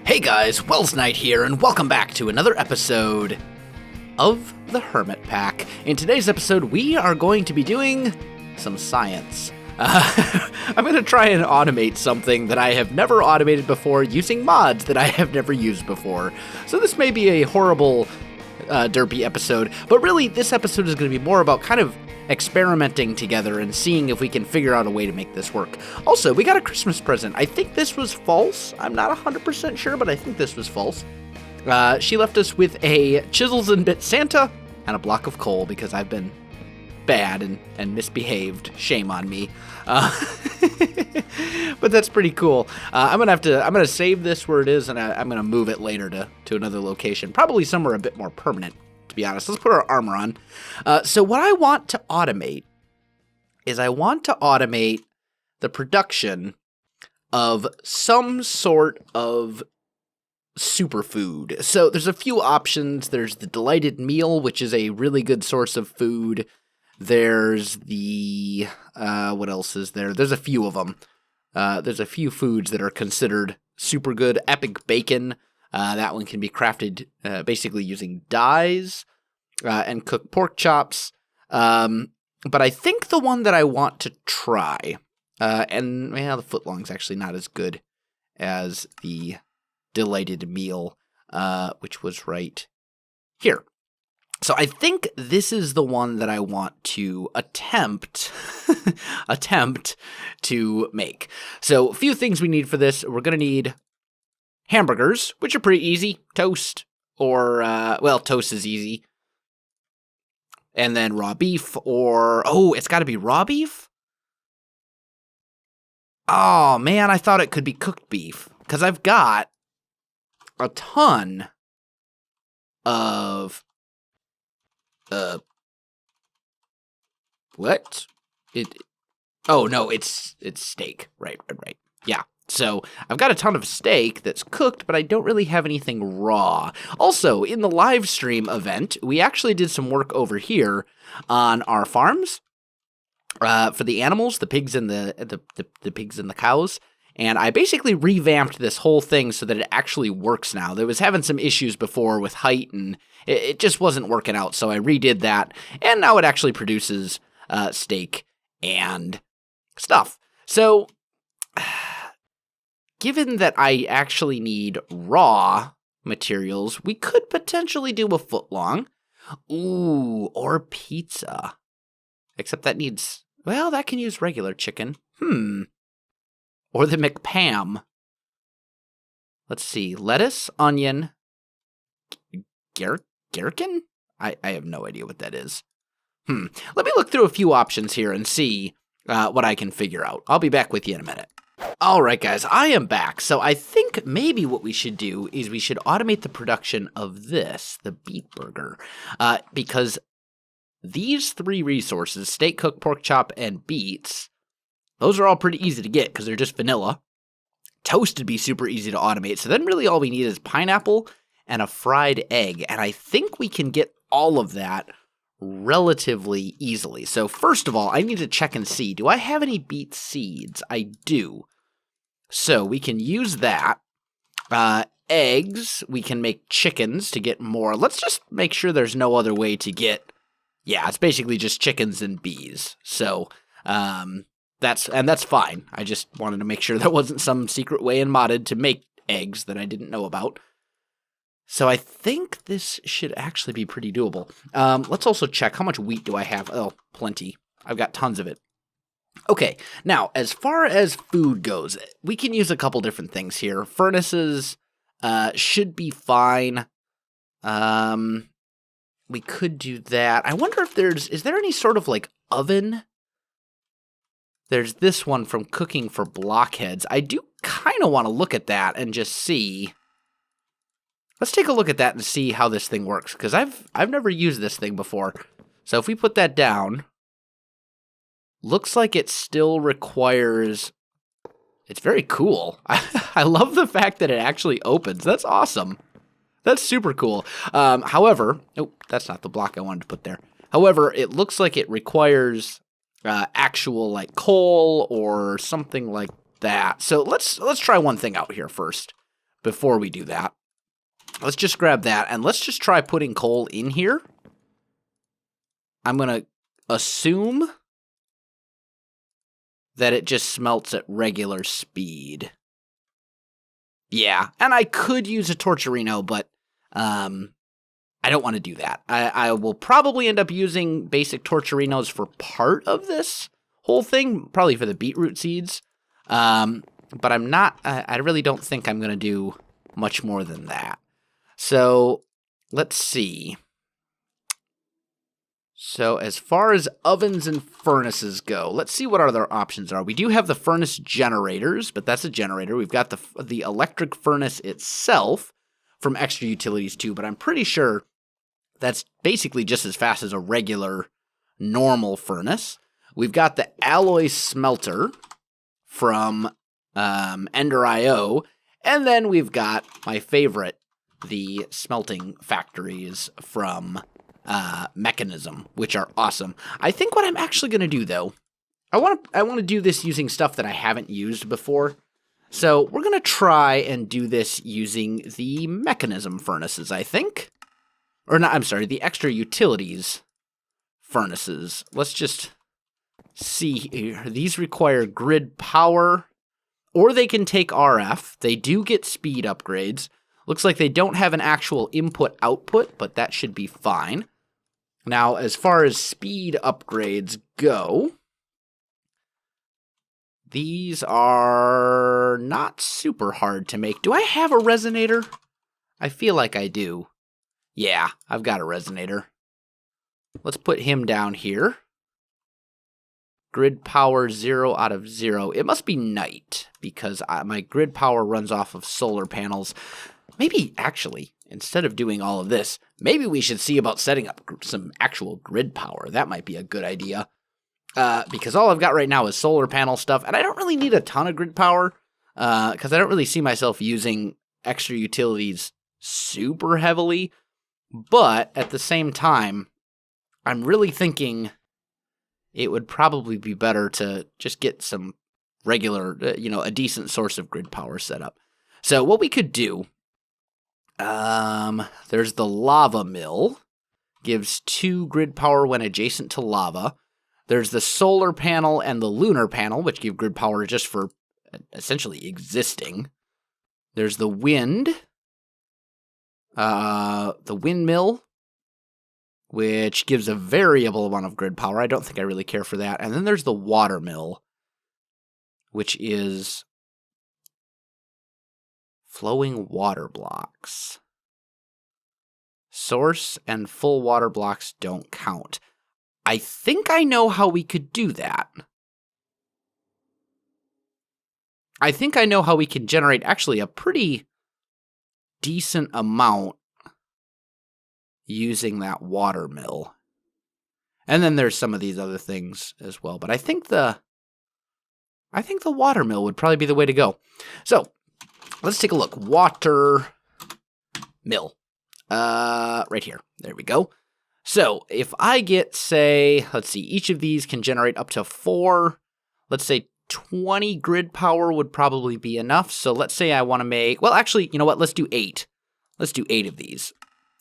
Hey guys, Welsknight here, and welcome back to another episode of the Hermitpack. In today's episode, we are going to be doing some science. I'm going to try and automate something that I have never automated before using mods that I have never used before. So this may be a horrible, derpy episode, but really this episode is going to be more about kind of experimenting together and seeing if we can figure out a way to make this work. Also, we got a Christmas present. I think this was false. I'm not 100% sure, but I think this was false. She left us with a Chisels and Bit Santa and a block of coal because I've been bad and misbehaved. Shame on me. But that's pretty cool. I'm gonna save this where it is, and I'm gonna move it later to another location, probably somewhere a bit more permanent, to be honest. Let's put our armor on. So what I want to automate is the production of some sort of superfood. So there's a few options. There's the Delighted Meal, which is a really good source of food. There's the, what else is there? There's a few of them. There's a few foods that are considered super good. Epic Bacon. That one can be crafted basically using dyes and cooked pork chops. But I think the one that I want to try, and the footlong's actually not as good as the Delighted Meal, which was right here. So I think this is the one that I want to attempt to make. So a few things we need for this. We're going to need hamburgers, which are pretty easy. Toast, or, toast is easy. And then raw beef, it's got to be raw beef? Oh, man, I thought it could be cooked beef. Because I've got a ton of... what? It's steak. Right. Yeah. So I've got a ton of steak that's cooked, but I don't really have anything raw. Also, in the live stream event, we actually did some work over here on our farms for the animals, the pigs and the pigs and the cows. And I basically revamped this whole thing so that it actually works now. There was having some issues before with height, and it just wasn't working out. So I redid that, and now it actually produces steak and stuff. So, given that I actually need raw materials, we could potentially do a footlong. Ooh, or pizza. Except that can use regular chicken. Or the McPam. Let's see. Lettuce, onion, gherkin? I have no idea what that is. Let me look through a few options here and see what I can figure out. I'll be back with you in a minute. All right, guys, I am back. So I think maybe what we should do is we should automate the production of this, the beet burger, because these three resources, steak, cooked pork chop, and beets, those are all pretty easy to get because they're just vanilla. Toast would be super easy to automate. So then really all we need is pineapple and a fried egg. And I think we can get all of that relatively easily. So first of all, I need to check and see, do I have any beet seeds? I do. So we can use that. Eggs, we can make chickens to get more. Let's just make sure there's no other way to get, it's basically just chickens and bees. So, that's fine. I just wanted to make sure there wasn't some secret way in modded to make eggs that I didn't know about. So I think this should actually be pretty doable. Let's also check how much wheat do I have. Oh, plenty. I've got tons of it. Okay, now as far as food goes, we can use a couple different things here. Furnaces should be fine. We could do that. I wonder if is there any sort of like oven? There's this one from Cooking for Blockheads. I do kind of want to look at that and just see. Let's take a look at that and see how this thing works, because I've never used this thing before. So if we put that down, looks like it still requires. It's very cool. I love the fact that it actually opens. That's awesome. That's super cool. However, that's not the block I wanted to put there. However, it looks like it requires actual like coal or something like that. So let's try one thing out here first before we do that. Let's just grab that and let's just try putting coal in here. I'm going to assume that it just smelts at regular speed. Yeah, and I could use a Torturino, but I don't want to do that. I will probably end up using basic Torturinos for part of this whole thing, probably for the beetroot seeds. But I'm not, I really don't think I'm going to do much more than that. So let's see. So as far as ovens and furnaces go, let's see what other options are. We do have the furnace generators, but that's a generator. We've got the electric furnace itself from Extra Utilities too, but I'm pretty sure that's basically just as fast as a regular normal furnace. We've got the alloy smelter from Ender.io, and then we've got my favorite, the smelting factories from Mechanism, which are awesome. I think what I'm actually going to do, though, I want to do this using stuff that I haven't used before. So we're going to try and do this using the Mechanism furnaces, I think. Or not, I'm sorry, the Extra Utilities furnaces. Let's just see here. These require grid power, or they can take RF. They do get speed upgrades. Looks like they don't have an actual input-output, but that should be fine. Now, as far as speed upgrades go, these are not super hard to make. Do I have a resonator? I feel like I do. Yeah, I've got a resonator. Let's put him down here. Grid power 0 out of 0. It must be night, because my grid power runs off of solar panels. Maybe, actually, instead of doing all of this, maybe we should see about setting up some actual grid power. That might be a good idea. Because all I've got right now is solar panel stuff, and I don't really need a ton of grid power, because I don't really see myself using Extra Utilities super heavily. But at the same time, I'm really thinking it would probably be better to just get some regular, a decent source of grid power set up. So what we could do, there's the lava mill, gives 2 grid power when adjacent to lava. There's the solar panel and the lunar panel, which give grid power just for essentially existing. There's the wind, the windmill, which gives a variable amount of grid power. I don't think I really care for that. And then there's the water mill, which is flowing water blocks. Source and full water blocks don't count. I think I know how we could do that. I think I know how we can generate actually a pretty decent amount using that water mill. And then there's some of these other things as well. But I think the water mill would probably be the way to go. So let's take a look. Water mill. Right here. There we go. So if I get, say, let's see, each of these can generate up to 4, let's say 20 grid power would probably be enough. So let's say I want to make, well, actually, you know what? Let's do 8. Let's do 8 of these.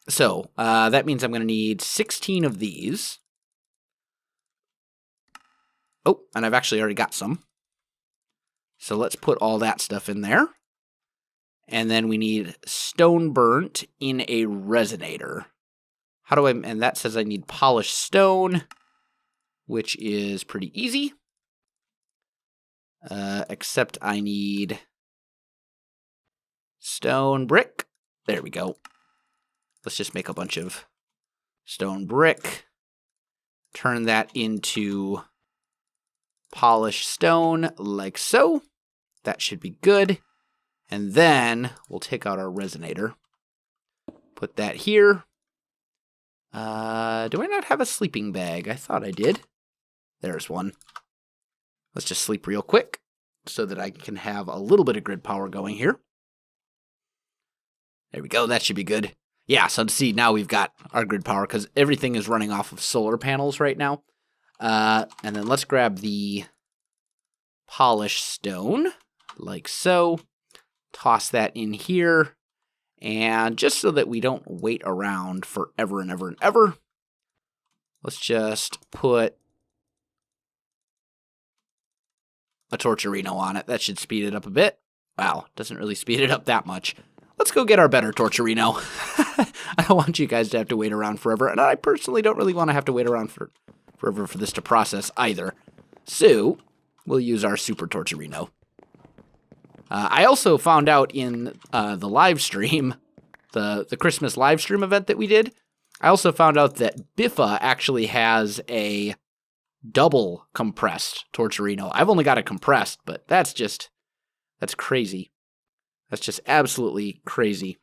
So that means I'm going to need 16 of these. Oh, and I've actually already got some. So let's put all that stuff in there. And then we need stone burnt in a resonator. How do I, and that says I need polished stone, which is pretty easy. Except I need stone brick. There we go. Let's just make a bunch of stone brick. Turn that into polished stone like so. That should be good. And then we'll take out our resonator. Put that here. Do I not have a sleeping bag? I thought I did. There's one. Let's just sleep real quick so that I can have a little bit of grid power going here. There we go. That should be good. Yeah, so to see, now we've got our grid power because everything is running off of solar panels right now. And then let's grab the polished stone, like so. Toss that in here. And just so that we don't wait around forever and ever and ever, let's just put a Torturino on it. That should speed it up a bit. Wow, doesn't really speed it up that much. Let's go get our better Torturino. I don't want you guys to have to wait around forever, and I personally don't really want to have to wait around forever for this to process either. So, we'll use our Super Torturino. I also found out in the live stream, the Christmas live stream event that we did, I also found out that Biffa actually has a double compressed Torturino. I've only got a compressed, but that's crazy. That's just absolutely crazy.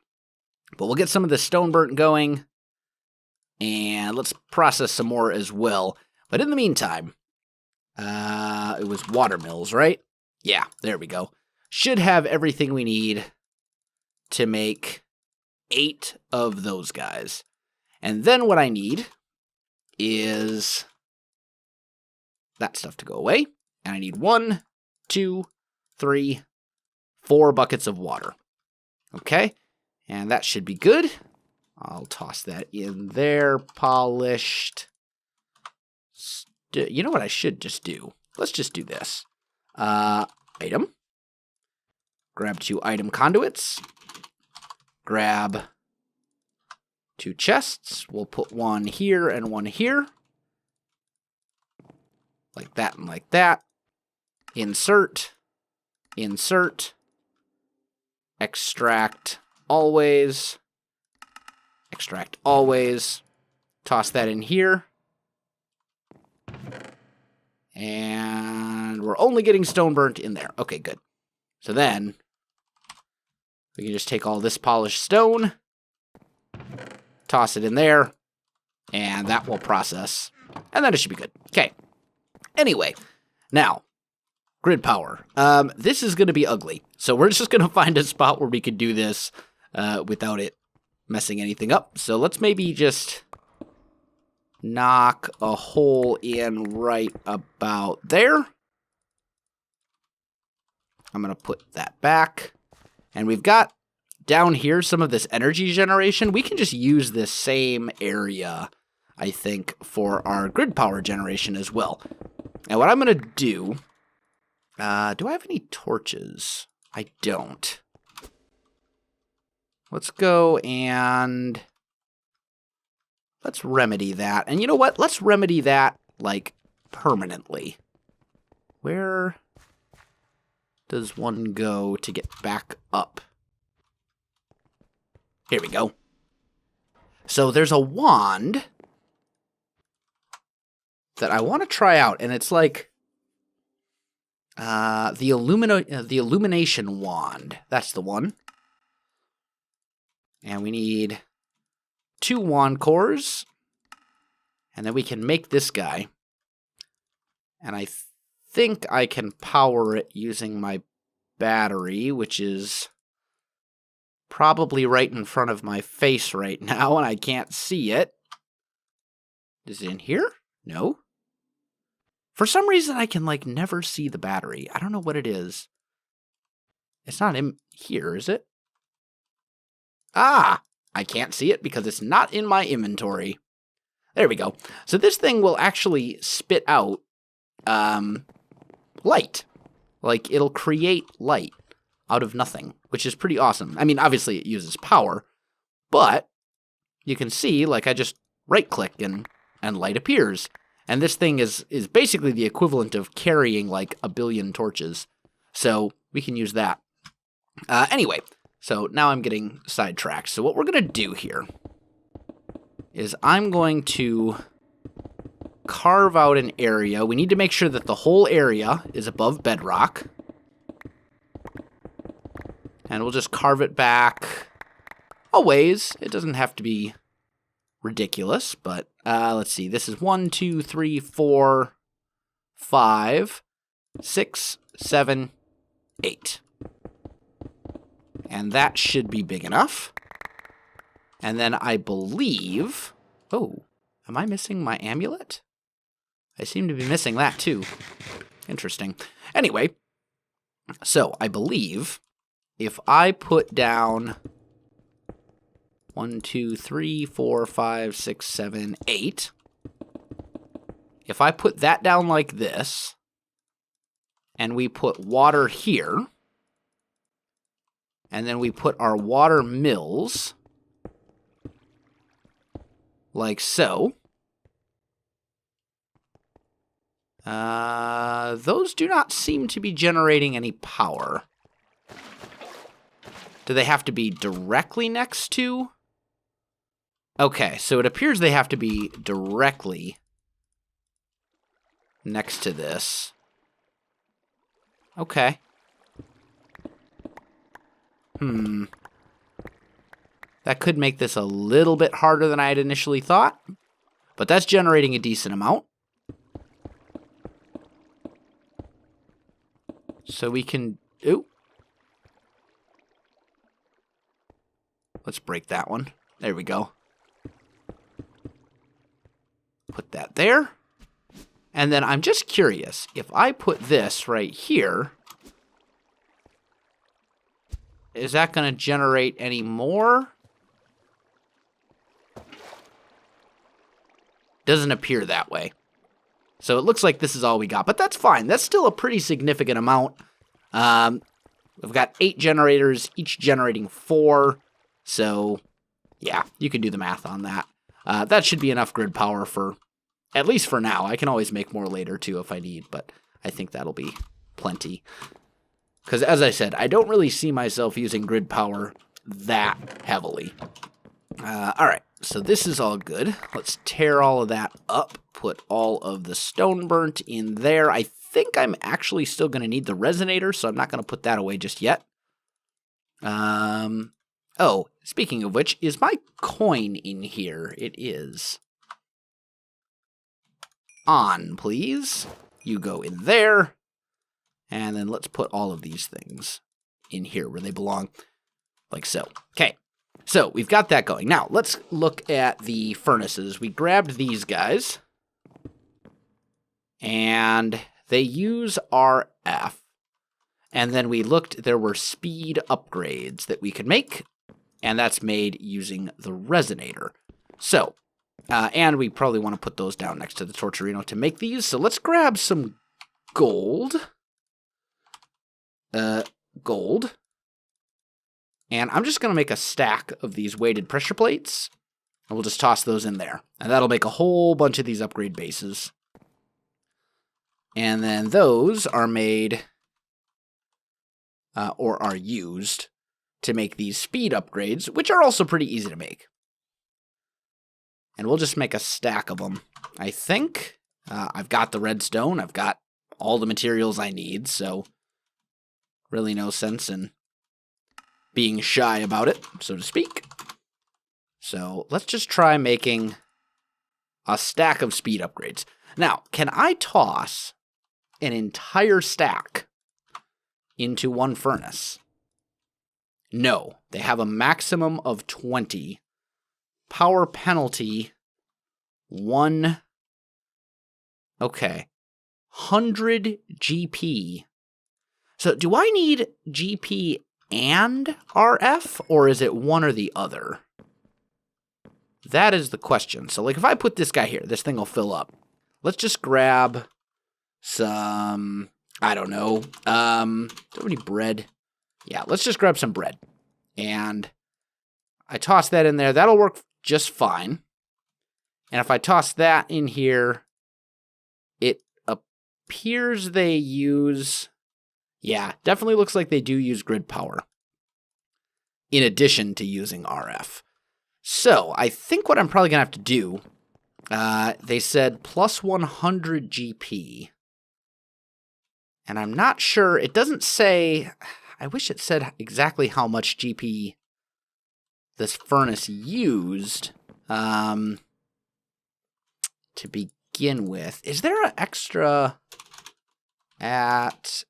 But we'll get some of the stone burnt going, and let's process some more as well. But in the meantime, it was watermills, right? Yeah, there we go. Should have everything we need to make 8 of those guys. And then what I need is that stuff to go away. And I need 1, 2, 3, 4 buckets of water. Okay, and that should be good. I'll toss that in there, polished. You know what I should just do? Let's just do this. Item. Grab 2 item conduits. Grab 2 chests. We'll put 1 here and 1 here. Like that and like that. Insert. Insert. Extract always. Extract always. Toss that in here. And we're only getting stone burnt in there. Okay, good. So then we can just take all this polished stone, toss it in there, and that will process. And then it should be good. Okay. Anyway, now, grid power. This is going to be ugly. So we're just going to find a spot where we can do this without it messing anything up. So let's maybe just knock a hole in right about there. I'm going to put that back. And we've got down here some of this energy generation. We can just use this same area, I think, for our grid power generation as well. And what I'm going to do I have any torches? I don't. Let's go and let's remedy that. And you know what? Let's remedy that, like, permanently. Where does one go to get back up? Here we go. So there's a wand that I want to try out, and it's like the illumination wand. That's the one. And we need 2 wand cores, and then we can make this guy. And I think I can power it using my battery, which is probably right in front of my face right now, and I can't see it. Is it in here? No. For some reason, I can, like, never see the battery. I don't know what it is. It's not in here, is it? Ah! I can't see it because it's not in my inventory. There we go. So this thing will actually spit out light. Like, it'll create light out of nothing, which is pretty awesome. I mean, obviously it uses power, but you can see, like, I just right-click and light appears. And this thing is basically the equivalent of carrying, like, 1 billion torches. So we can use that. Anyway, so now I'm getting sidetracked. So what we're going to do here is I'm going to carve out an area. We need to make sure that the whole area is above bedrock. And we'll just carve it back a ways. It doesn't have to be ridiculous, but let's see. This is 1, 2, 3, 4, 5, 6, 7, 8. And that should be big enough. And then I believe... Oh, am I missing my amulet? I seem to be missing that too. Interesting. Anyway, so I believe if I put down 1, 2, 3, 4, 5, 6, 7, 8. If I put that down like this, and we put water here, and then we put our water mills like so, those do not seem to be generating any power. Do they have to be directly next to? Okay, so it appears they have to be directly next to this. Okay. That could make this a little bit harder than I had initially thought, but that's generating a decent amount. So we can... Ooh. Let's break that one. There we go. Put that there. And then I'm just curious, if I put this right here, is that going to generate any more? Doesn't appear that way. So it looks like this is all we got, but that's fine. That's still a pretty significant amount. We've got 8 generators, each generating 4. So, yeah, you can do the math on that. That should be enough grid power for, at least for now. I can always make more later, too, if I need, but I think that'll be plenty. Because, as I said, I don't really see myself using grid power that heavily. All right, so this is all good. Let's tear all of that up, put all of the stone burnt in there. I think I'm actually still going to need the resonator, so I'm not going to put that away just yet. Oh, speaking of which, is my coin in here? It is. On, please. You go in there. And then let's put all of these things in here where they belong. Like so. Okay. So we've got that going. Now, let's look at the furnaces. We grabbed these guys. And they use RF. And then we looked, there were speed upgrades that we could make. And that's made using the resonator. So, and we probably want to put those down next to the Torturino to make these. So let's grab some gold. Gold. And I'm just going to make a stack of these weighted pressure plates. And we'll just toss those in there. And that'll make a whole bunch of these upgrade bases. And then those are made, or are used, to make these speed upgrades, which are also pretty easy to make. And we'll just make a stack of them, I think. I've got the redstone. I've got all the materials I need, so really no sense in being shy about it, so to speak. So let's just try making a stack of speed upgrades. Now, can I toss an entire stack into one furnace? No, they have a maximum of 20. Power penalty, 1. Okay. 100 GP. So do I need GP and RF, or is it one or the other? That is the question. So, like, if I put this guy here, this thing will fill up. Let's just grab some, I don't know, do I have any bread? Yeah, let's just grab some bread. And I toss that in there. That'll work just fine. And if I toss that in here, it appears they use... Yeah, definitely looks like they do use grid power. In addition to using RF. So, I think what I'm probably going to have to do... they said plus 100 GP. And I'm not sure... It doesn't say... I wish it said exactly how much GP this furnace used to begin with. Is there an extra at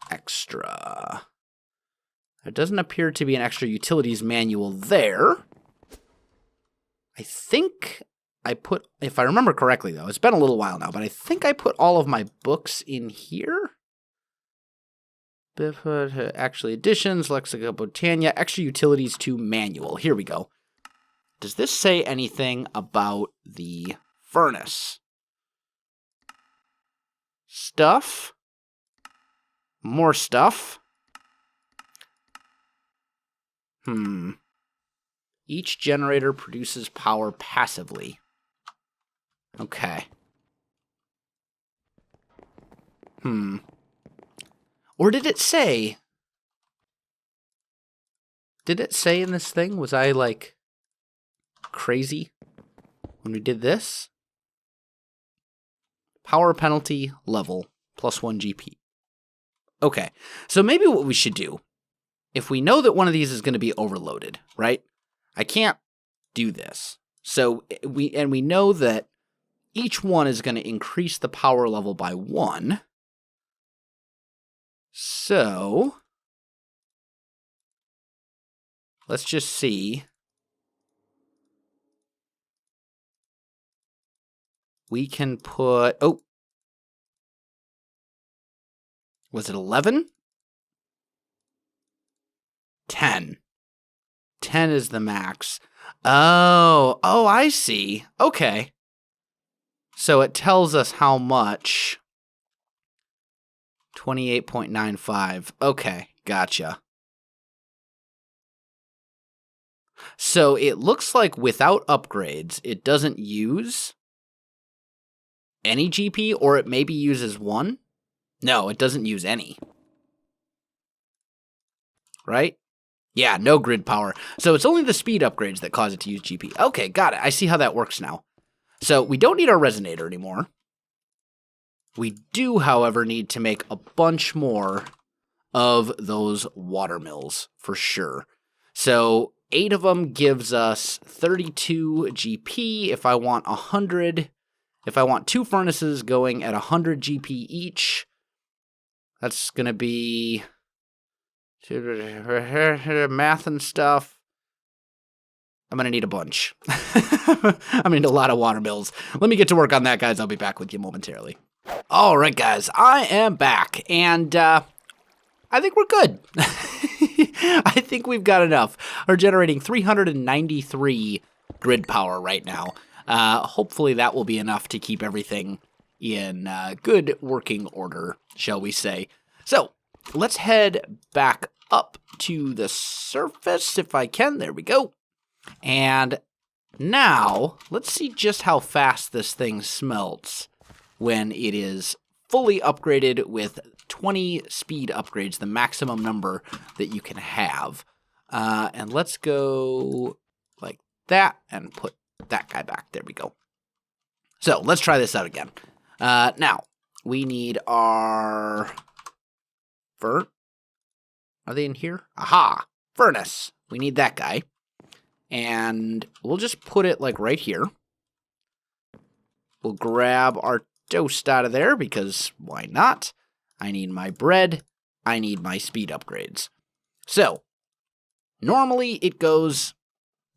extra? There doesn't appear to be an extra utilities manual there. I think if I remember correctly though, it's been a little while now, but I think I put all of my books in here. Actually, additions, Lexica Botania, extra utilities to manual. Here we go. Does this say anything about the furnace? Stuff. More stuff. Each generator produces power passively. Okay. Or did it say... Did it say in this thing? Was I, like, crazy when we did this? Power penalty level plus 1 GP. Okay, so maybe what we should do, if we know that one of these is going to be overloaded, right? I can't do this. So we know that each one is going to increase the power level by 1. So let's just see. We can put, oh, was it 11? 10. 10 is the max. Oh, I see. Okay. So it tells us how much. 28.95. Okay, gotcha. So it looks like without upgrades, it doesn't use any GP, or it maybe uses 1. No, it doesn't use any. Right? Yeah, no grid power. So it's only the speed upgrades that cause it to use GP. Okay, got it. I see how that works now. So we don't need our resonator anymore. We do, however, need to make a bunch more of those water mills, for sure. So 8 of them gives us 32 GP. If I want 100, if I want 2 furnaces going at 100 GP each, that's going to be math and stuff. I'm going to need a bunch. I'm going to need a lot of water mills. Let me get to work on that, guys. I'll be back with you momentarily. All right, guys, I am back, and I think we're good. I think we've got enough. We're generating 393 grid power right now. Hopefully that will be enough to keep everything in good working order, shall we say. So let's head back up to the surface if I can. There we go. And now let's see just how fast this thing smelts when it is fully upgraded with 20 speed upgrades, the maximum number that you can have. And let's go like that and put that guy back. There we go. So let's try this out again. Now, we need our... Are they in here? Aha! Furnace. We need that guy. And we'll just put it like right here. We'll grab our toast out of there because why not? I need my bread. I need my speed upgrades. So, normally it goes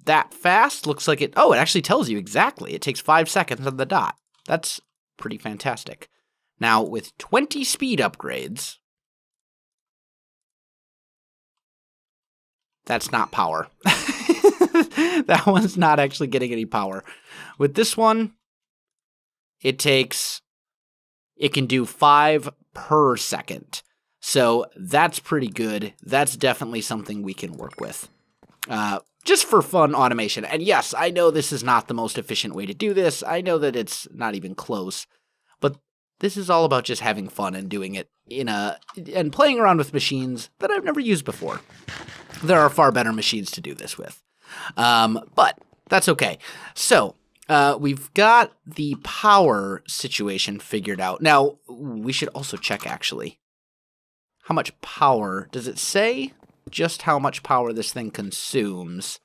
that fast. Looks like it... Oh, it actually tells you exactly. It takes 5 seconds on the dot. That's pretty fantastic. Now, with 20 speed upgrades... That's not power. That one's not actually getting any power. With this one, it can do 5 per second. So that's pretty good. That's definitely something we can work with. Just for fun automation. And yes, I know this is not the most efficient way to do this. I know that it's not even close. But this is all about just having fun and doing it and playing around with machines that I've never used before. There are far better machines to do this with. But that's okay. So, we've got the power situation figured out. Now, we should also check, actually. How much power? Does it say just how much power this thing consumes?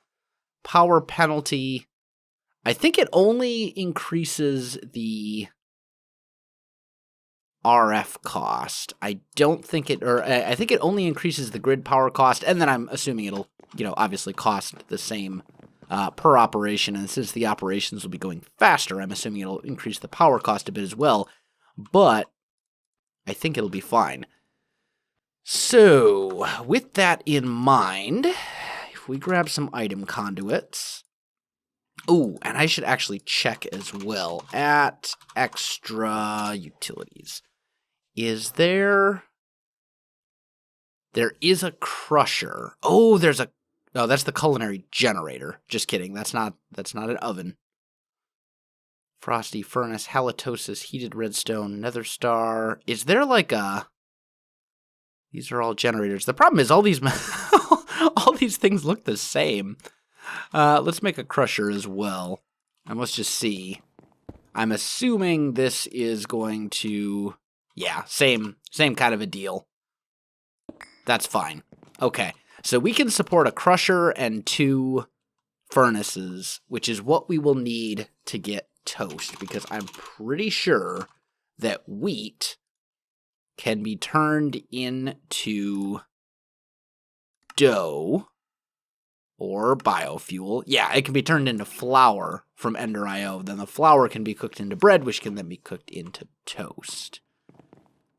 Power penalty. I think it only increases the RF cost. I don't think it, or I think it only increases the grid power cost, and then I'm assuming it'll, obviously cost the same per operation, and since the operations will be going faster, I'm assuming it'll increase the power cost a bit as well, but I think it'll be fine. So, with that in mind, if we grab some item conduits... Ooh, and I should actually check as well at extra utilities. Is there... There is a crusher. Oh, there's a... Oh, that's the culinary generator. Just kidding. That's not an oven. Frosty furnace, halitosis, heated redstone, nether star. Is there like a... These are all generators. The problem is all these all these things look the same. Let's make a crusher as well. And let's just see. I'm assuming this is going to... Yeah, same kind of a deal. That's fine. Okay. So we can support a crusher and 2 furnaces, which is what we will need to get toast, because I'm pretty sure that wheat can be turned into dough or biofuel. Yeah, it can be turned into flour from Ender.io. Then the flour can be cooked into bread, which can then be cooked into toast.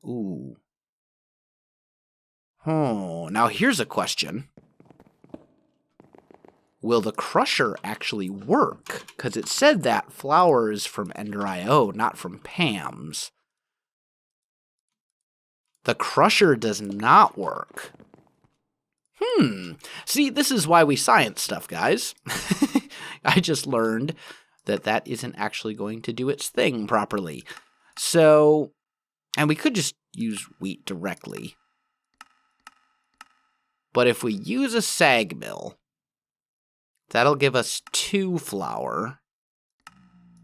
Ooh. Oh, now here's a question. Will the crusher actually work? Because it said that flour is from Ender.io, not from Pam's. The crusher does not work. See, this is why we science stuff, guys. I just learned that that isn't actually going to do its thing properly. So, and we could just use wheat directly. But if we use a sag mill, that'll give us 2 flour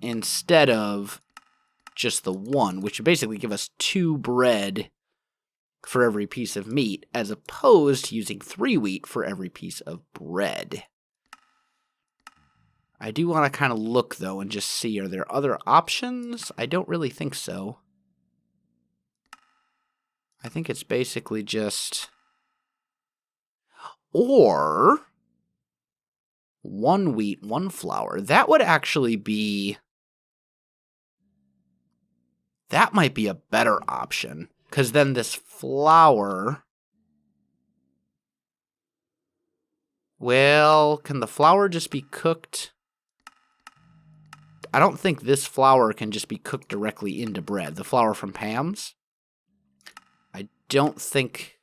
instead of just the 1, which would basically give us 2 bread for every piece of meat, as opposed to using 3 wheat for every piece of bread. I do want to kind of look, though, and just see, are there other options? I don't really think so. I think it's basically just... Or 1 wheat, 1 flour. That would actually be... That might be a better option. Because then this flour... Well, can the flour just be cooked? I don't think this flour can just be cooked directly into bread. The flour from Pam's? I don't think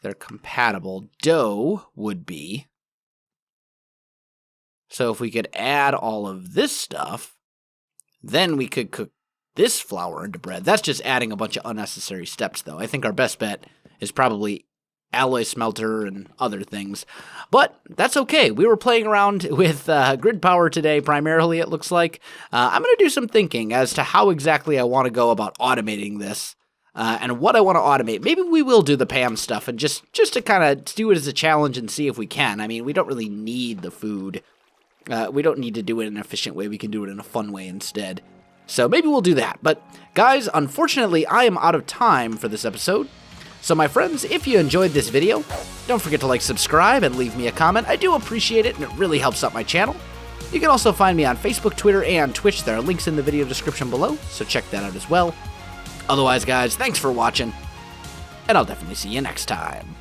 they're compatible. Dough would be. So if we could add all of this stuff, then we could cook this flour into bread. That's just adding a bunch of unnecessary steps, though. I think our best bet is probably alloy smelter and other things. But that's okay. We were playing around with grid power today, primarily, it looks like. I'm going to do some thinking as to how exactly I want to go about automating this. And what I want to automate. Maybe we will do the Pam stuff and just to kind of do it as a challenge and see if we can. I mean, we don't really need the food. We don't need to do it in an efficient way. We can do it in a fun way instead. So maybe we'll do that. But guys, unfortunately, I am out of time for this episode. So my friends, if you enjoyed this video, don't forget to like, subscribe, and leave me a comment. I do appreciate it, and it really helps out my channel. You can also find me on Facebook, Twitter, and Twitch. There are links in the video description below, so check that out as well. Otherwise, guys, thanks for watching, and I'll definitely see you next time.